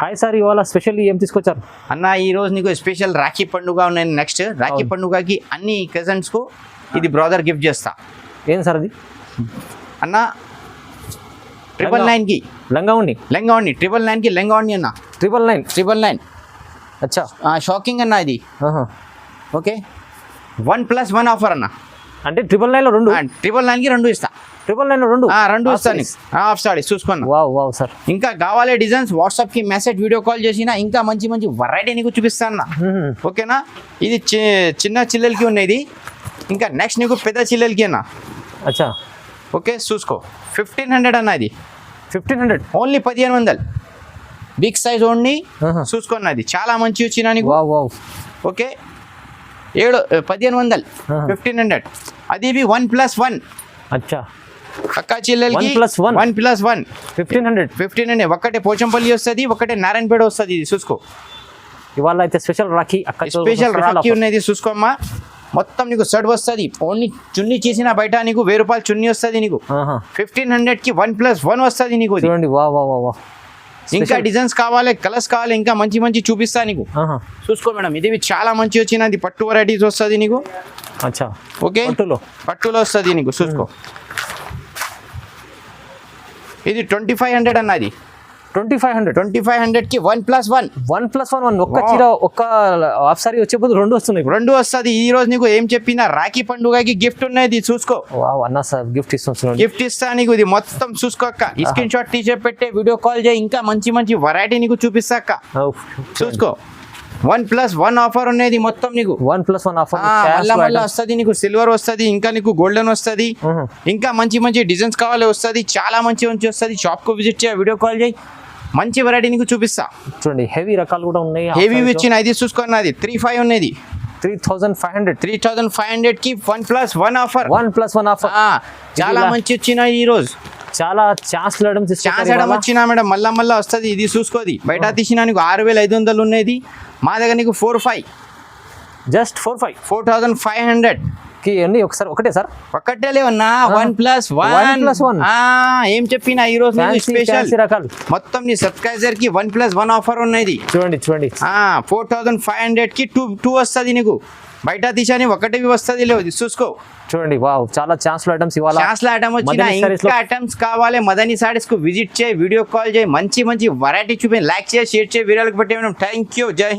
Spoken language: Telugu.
హాయ్ సార్, ఇవాళ స్పెషల్ ఏం తీసుకొచ్చారు అన్న? ఈ రోజు నీకు స్పెషల్ రాఖీ పండుగ ఉన్నాయి. నెక్స్ట్ రాఖీ పండుగకి అన్ని కజన్స్కు ఇది బ్రదర్ గిఫ్ట్ చేస్తా. ఏం సార్ అది అన్న? 999కి లంగా ఉండి 999కి లంగా ఉండి అన్న. 999 అచ్చా, షాకింగ్ అన్న ఇది. ఓకే, 1+1 ఆఫర్ అన్న. అంటే 999లో రెండు 999కి రెండు ఇస్తా. 999లో రెండు ఇస్తాను. హాఫ్ సారీ చూసుకోండి. Wow sir. ఇంకా కావాలి డిజైన్స్ వాట్సాప్కి మెసేజ్ వీడియో కాల్ చేసినా ఇంకా మంచి మంచి వెరైటీ నీకు చూపిస్తాను. ఓకేనా? ఇది చిన్న చిల్లెలకి ఉన్నది. ఇంకా నెక్స్ట్ నీకు పెద్ద చిల్లెలకి అన్న. అచ్చా, ఓకే చూసుకో. 1500 అన్న. ఇది 1500 ఓన్లీ 1500. Big size only. చూసుకోండి, అది చాలా మంచి వచ్చినా నీకు. ఓకే, 1500 1500. అది 1+1. అచ్చా, అక్క చెల్లెలకి 1+1 1500. ఒకటే పోచంపల్లి వస్తుంది, ఒకటే నారాయణపేట వస్తుంది. ఇది చూసుకో. ఇవాళ అయితే స్పెషల్ రాఖీ స్పెషల్ రాఖీ ఉన్నది. చూసుకోమ్మా, మొత్తం నీకు షర్ట్ వస్తుంది. ఓన్లీ చున్నీ చేసిన బయట నీకు 1000 రూపాయలు చున్నీ వస్తుంది నీకు. 1500కి 1+1 వస్తుంది నీకు. చూడండి, ఇంకా డిజైన్స్ కావాలి, కలర్స్ కావాలి, ఇంకా మంచి మంచి చూపిస్తా నీకు. చూసుకో మేడం, ఇది చాలా మంచి వచ్చినది. పట్టు వెరైటీస్ వస్తుంది నీకు. అచ్చా, ఓకే, పట్టులో వస్తుంది నీకు. చూసుకో, ఇది 2500 అన్నది. 2500కి 1+1 ఒక్క చీర ఒక్క హాఫ్ సారీ వచ్చేప్పుడు రెండు వస్తున్నాయి. రెండు వస్తుంది. ఈ రోజు నీకు ఏం చెప్పినా రాఖీ పండుగకి గిఫ్ట్ ఉన్నది. చూసుకో అన్న సార్, గిఫ్ట్ ఇస్తాను. గిఫ్ట్ ఇస్తా నీకు. ఇది మొత్తం చూసుకోక్క. స్క్రీన్ షాట్ తీసే పెట్టే వీడియో కాల్ చేయి. ఇంకా మంచి మంచి వెరైటీ నీకు చూపిస్తాక. చూసుకో, 1+1 ఆఫర్ ఉన్నది మొత్తం నీకు. 1+1 ఆఫర్ మళ్ళీ వస్తుంది నీకు. సిల్వర్ వస్తుంది, ఇంకా నీకు గోల్డెన్ వస్తుంది. ఇంకా మంచి మంచి డిజైన్స్ కావాలి వస్తుంది. చాలా మంచి మంచి వస్తుంది. షాప్ కు విజిట్ చేయ, వీడియో కాల్ చేయి, మంచి వెరైటీ నీకు చూపిస్తా. చూడండి, హెవీ రకాలు కూడా ఉన్నాయి. హెవీ వచ్చిన ఇది చూసుకున్నది 3500 ఉన్నది. 3500కి 1+1 ఆఫర్. 1+1 ఆఫర్ చాలా మంచి వచ్చిన ఈ రోజు. చాలా ఛాన్స్ వచ్చినా మేడం. మళ్ళా వస్తుంది. ఇది చూసుకోది. బయట తీసినా నీకు 6500 ఉన్నది. మా దగ్గర నీకు 4500. జస్ట్ 4500 కి అన్ని ఒకసారి ఒకటే సార్. ఒకటే లేవన్నా. 1+1 ఏం చెప్పినా ఈ రోజు స్పెషల్ రకాలు మొత్తం నీ సబ్స్క్రైబర్ కి 1+1 ఆఫర్ ఉన్నది. చూడండి 4500కి 2 వస్తుంది నీకు. బయట తీసాని ఒకటి వస్తుంది. లేదు చూసుకో. చూడండి, చాలా ఛాన్స్ ఐటమ్స్ ఇవాళ. ఛాన్స్ ఐటమ్ వచ్చిన ఇంకా ఐటమ్స్ కావాలి. మదనీ సారీస్ కు విజిట్ చేయి, వీడియో కాల్ చేయి, మంచి మంచి వెరైటీ చూపి, లైక్ చేయి, షేర్ చేయి, వీడియోలకు పెట్టే. Thank you. జై